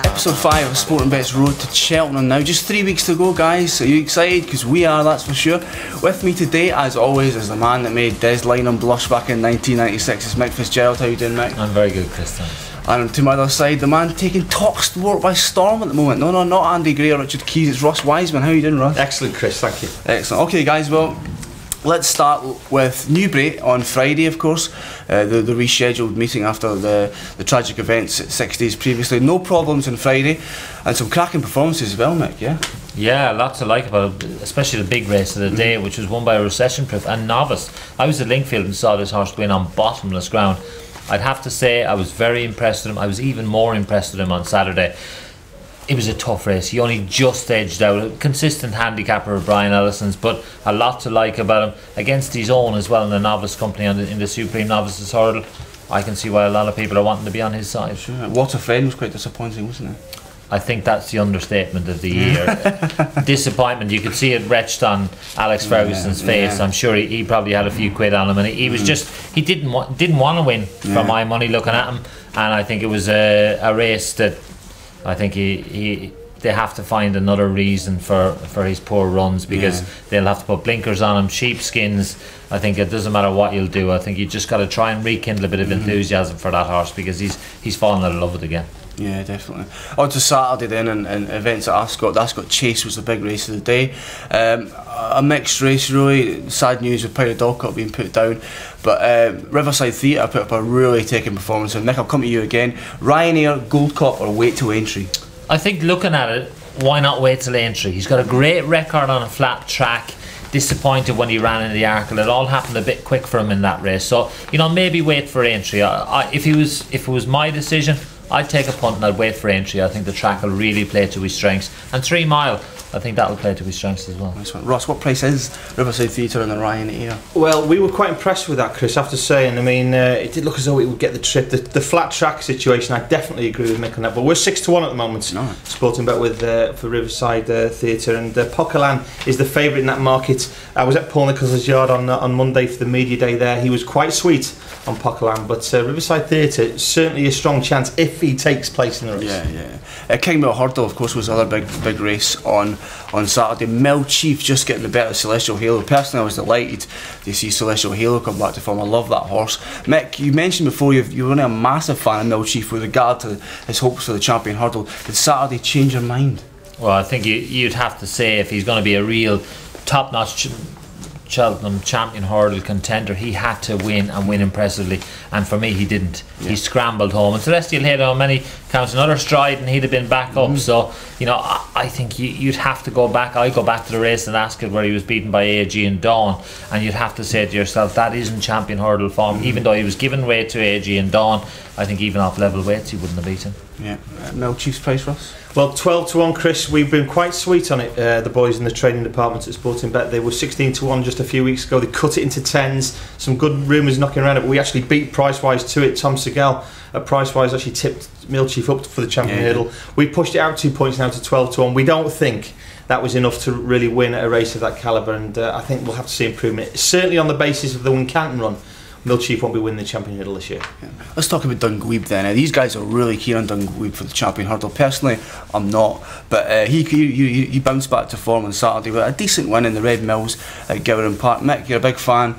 Episode 5 of Sporting Bet's Road to Cheltenham now. Just 3 weeks to go, guys. Are you excited? Because we are, that's for sure. With me today, as always, is the man that made Des Lynam blush back in 1996. It's Mick Fitzgerald. How you doing, Mick? I'm very good, Chris, thanks. And to my other side, the man taking talk sport by storm at the moment. No, not Andy Gray or Richard Keys. It's Russ Wiseman. How you doing, Russ? Excellent, Chris. Thank you. Excellent. Okay, guys. Well, let's start with Newbury on Friday, of course, the rescheduled meeting after the tragic events 6 days previously. No problems on Friday, and some cracking performances as well, Mick, yeah? Yeah, lots to like about it, especially the big race of the day, which was won by a recession-proof and novice. I was at Linkfield and saw this horse win on bottomless ground. I'd have to say I was very impressed with him. I was even more impressed with him on Saturday. It was a tough race. He only just edged out. A consistent handicapper of Brian Ellison's, but a lot to like about him. Against his own as well in the novice company in the Supreme Novices Hurdle. I can see why a lot of people are wanting to be on his side. Sure. What a Friend was quite disappointing, wasn't it? I think that's the understatement of the year. Disappointment. You could see it retched on Alex Ferguson's face. I'm sure he probably had a few quid on him, and he was just, he didn't want to win for my money looking at him. And I think it was a race that I think they have to find another reason for his poor runs, because they'll have to put blinkers on him, sheepskins. I think it doesn't matter what you'll do. I think you just got to try and rekindle a bit of enthusiasm for that horse, because he's fallen in love with it again. Yeah, definitely. On to Saturday then, and events at Ascot. The Ascot Chase was the big race of the day. A mixed race, really. Sad news with Pirate Dogcott being put down. But Riverside Theatre put up a really taking performance. And Nick, I'll come to you again. Ryanair, Gold Cup, or wait till entry? I think looking at it, why not wait till entry? He's got a great record on a flat track. Disappointed when he ran in the Arkle. It all happened a bit quick for him in that race. So, you know, maybe wait for entry. If it was my decision, I'd take a punt and I'd wait for entry. I think the track will really play to his strengths. And 3 Mile, I think that'll play to his strengths as well. Nice one. Ross, what price is Riverside Theatre and the Ryanair? Well, we were quite impressed with that, Chris, after saying. I mean, it did look as though it would get the trip. The flat track situation, I definitely agree with Mick on that. But we're 6-1 at the moment. No. Sporting bet with for Riverside Theatre, and Poquelin is the favourite in that market. I was at Paul Nichols's yard on Monday for the media day there. He was quite sweet on Poquelin, but Riverside Theatre certainly a strong chance if he takes place in the race. Yeah. King Mill Hurdle, of course, was another big race on Saturday. Mill Chief just getting the better of Celestial Halo. Personally, I was delighted to see Celestial Halo come back to form. I love that horse. Mick, you mentioned before you're only a massive fan of Mill Chief with regard to his hopes for the Champion Hurdle. Did Saturday change your mind? Well, I think you'd have to say, if he's going to be a real top-notch Cheltenham Champion Hurdle contender, he had to win, and win impressively, and for me he didn't. He scrambled home, and Celestial Halo on many counts another stride and he'd have been back up. So, you know, I think you'd have to go back. I go back to the race in Ascot where he was beaten by AG and Dawn, and you'd have to say to yourself, that isn't Champion Hurdle form. Even though he was given weight to AG and Dawn, I think even off level weights he wouldn't have beaten. Mill Chief's price, Ross? Well, 12-1, Chris. We've been quite sweet on it, the boys in the training department at Sporting Bet. They were 16-1 just a few weeks ago. They cut it into 10s. Some good rumours knocking around it, but we actually beat Pricewise to it. Tom Segal at Pricewise actually tipped Mill Chief up for the Champion Hurdle. We pushed it out 2 points now to 12-1. We don't think that was enough to really win a race of that calibre, and I think we'll have to see improvement. Certainly on the basis of the Wincanton run, Mill Chief won't be winning the Champion Hurdle this year. Let's talk about Dunguib then. These guys are really keen on Dunguib for the Champion Hurdle. Personally, I'm not, but he bounced back to form on Saturday with a decent win in the Red Mills at Gowran Park. Mick, you're a big fan.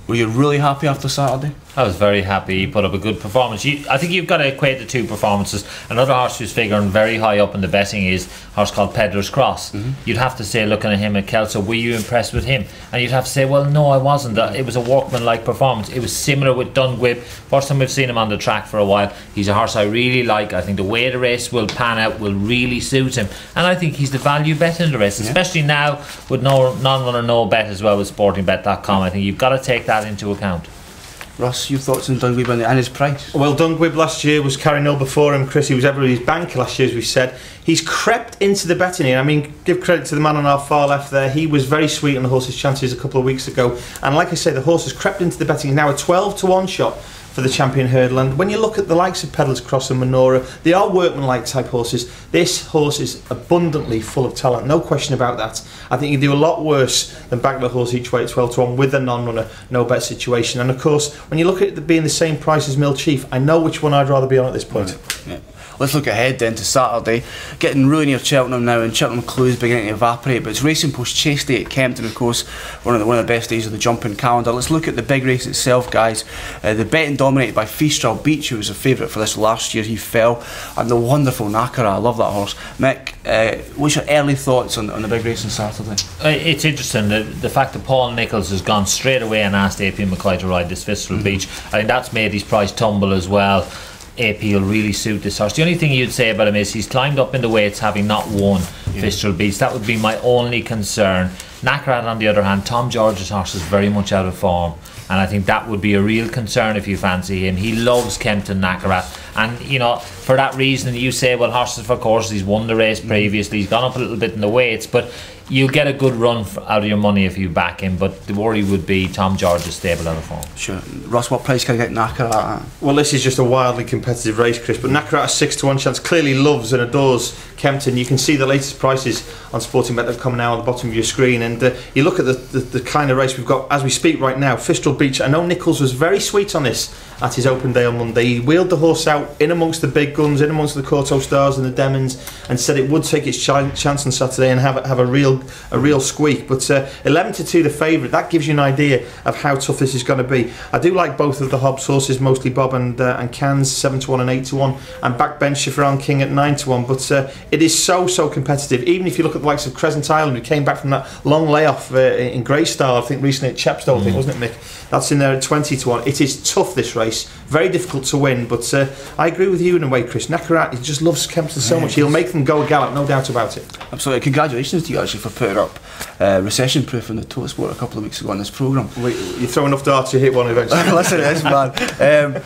Were you really happy after Saturday? I was very happy. He put up a good performance. I think you've got to equate the two performances. Another horse who's figuring very high up in the betting is a horse called Peddler's Cross. You'd have to say, looking at him at Kelso, were you impressed with him? And you'd have to say, well, no, I wasn't. It was a workman-like performance. It was similar with Dunguib. First time we've seen him on the track for a while. He's a horse I really like. I think the way the race will pan out will really suit him. And I think he's the value bet in the race, especially now with no non-runner, no bet as well with sportingbet.com. I think you've got to take that into account. Ross, your thoughts on Dunguib and his price? Well, Dunguib last year was carrying all before him, Chris. He was everybody's banker last year, as we said. He's crept into the betting here. I mean, give credit to the man on our far left there. He was very sweet on the horse's chances a couple of weeks ago. And like I say, the horse has crept into the betting. He's now a 12-1 shot for the champion hurdle. And when you look at the likes of Peddler's Cross and Menora, they are workmanlike type horses. This horse is abundantly full of talent, no question about that. I think you do a lot worse than back the horse each way at 12 to 1 with a non-runner, no bet situation. And of course, when you look at it being the same price as Mill Chief, I know which one I'd rather be on at this point. Yeah. Let's look ahead then to Saturday. Getting really near Cheltenham now, and Cheltenham clues beginning to evaporate, but it's Racing Post Chase Day at Kempton, of course, one of the best days of the jumping calendar. Let's look at the big race itself, guys. The betting dominated by Feastral Beach, who was a favourite for this last year. He fell, and the wonderful Nakara. I love that horse. Mick, what's your early thoughts on the big race on Saturday? It's interesting the fact that Paul Nicholls has gone straight away and asked AP McCoy to ride this Feastral Beach. I think that's made his price tumble as well. AP will really suit this horse. The only thing you'd say about him is he's climbed up in the weights having not won Feastral Beach. That would be my only concern. Nakarat, on the other hand, Tom George's horse is very much out of form, and I think that would be a real concern if you fancy him. He loves Kempton Nakarat, and you know, for that reason you say, well, horses for courses, he's won the race previously, he's gone up a little bit in the weights, but you'll get a good run out of your money if you back him. But the worry would be Tom George is stable out of form. Sure. Ross, what price can I get Nakarat at? Well, this is just a wildly competitive race, Chris, but Nakarat a 6 to 1 chance clearly loves and adores Kempton. You can see the latest prices on Sportingbet.com now on the bottom of your screen, and you look at the kind of race we've got as we speak right now. Feastral Beach, I know Nicholls was very sweet on this at his open day on Monday. He wheeled the horse out in amongst the big guns, in amongst the Corto Stars and the Demons, and said it would take its chance on Saturday and have a real squeak. But 11 to 2 the favourite, that gives you an idea of how tough this is going to be. I do like both of the Hobbs horses, mostly Bob and Cans, 7 to 1 and 8 to 1, and backbench Shifran King at 9 to 1. But it is so competitive. Even if you look at the likes of Crescent Island, who came back from that long layoff in Greystyle, I think recently at Chepstow, I think, wasn't it, Mick? That's in there at 20 to 1. It is tough, this race, very difficult to win, but I agree with you in a way, Chris. Nakarat, he just loves Kempton so much. He'll make them go a gallop, no doubt about it. Absolutely. Congratulations to you actually for putting up recession proof in the Total Sport a couple of weeks ago on this programme. You throw enough darts, you hit one eventually. Listen to this, man.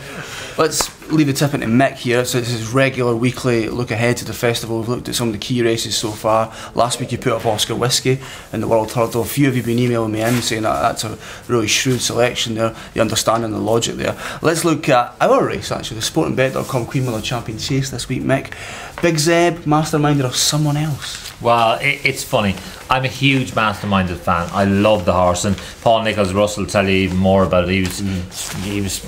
Let's leave the tip into Mick here. So this is regular weekly look ahead to the festival. We've looked at some of the key races so far. Last week you put up Oscar Whiskey in the World Hurdle. A few of you have been emailing me in saying that's a really shrewd selection there. You understand the logic there. Let's look at our race actually, the Sportingbet.com Queen Mother Champion Chase this week, Mick. Big Zeb, masterminded, or someone else? Well, it's funny. I'm a huge Masterminded fan. I love the horse, and Paul Nicholls Russell will tell you even more about it. He was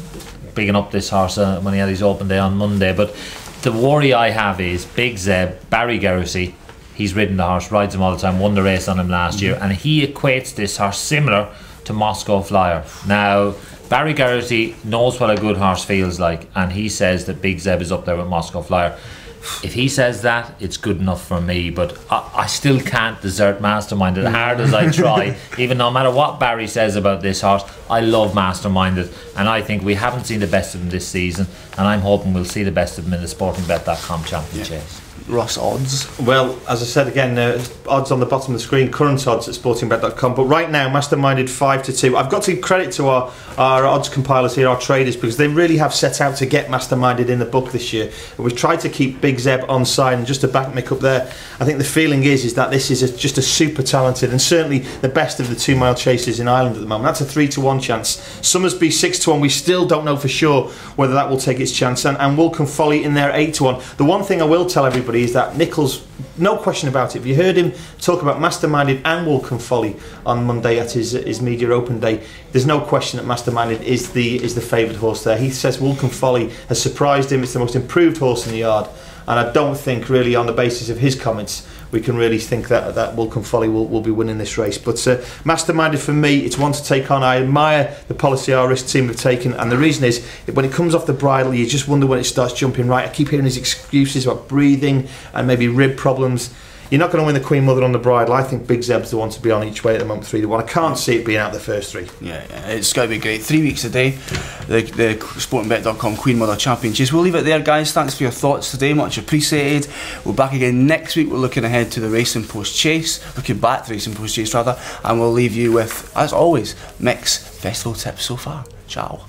bigging up this horse when he had his open day on Monday. But the worry I have is Big Zeb, Barry Geraghty. He's ridden the horse, rides him all the time, won the race on him last year, and he equates this horse similar to Moscow Flyer. Now, Barry Geraghty knows what a good horse feels like, and he says that Big Zeb is up there with Moscow Flyer. If he says that, it's good enough for me, but I still can't desert Masterminded, hard as I try. Even no matter what Barry says about this horse, I love Masterminded, and I think we haven't seen the best of him this season, and I'm hoping we'll see the best of him in the Sportingbet.com Champion Chase. Ross, odds? Well, as I said again, odds on the bottom of the screen, current odds at sportingbet.com, but right now Masterminded 5 to 2. I've got to give credit to our odds compilers here, our traders, because they really have set out to get Masterminded in the book this year. We've tried to keep Big Zeb on side, and just to back Mick up there, I think the feeling is that this is just a super talented and certainly the best of the 2 mile chasers in Ireland at the moment. That's a 3 to 1 chance. Summersby 6 to 1. We still don't know for sure whether that will take its chance, and Wolcombe Folly in there 8 to 1. The one thing I will tell everybody is that Nicholls, no question about it, if you heard him talk about Masterminded and Wolcombe Folly on Monday at his media open day, there's no question that Masterminded is the favourite horse there. He says Wolcombe Folly has surprised him. It's the most improved horse in the yard, and I don't think really on the basis of his comments we can really think that Wolcombe Folly will be winning this race. But Masterminded for me, it's one to take on. I admire the policy our risk team have taken, and the reason is when it comes off the bridle you just wonder when it starts jumping right. I keep hearing his excuses about breathing and maybe rib problems. You're not going to win the Queen Mother on the bridle. I think Big Zeb's the one to be on each way at the moment, 3 to 1. I can't see it being out the first 3. Yeah, it's got to be great. 3 weeks a day, the Sportingbet.com Queen Mother Champion Chase. We'll leave it there, guys. Thanks for your thoughts today, much appreciated. We're back again next week. We're looking ahead to the Racing Post Chase, looking back to the Racing Post Chase rather, and we'll leave you with, as always, Mick's festival tips so far. Ciao.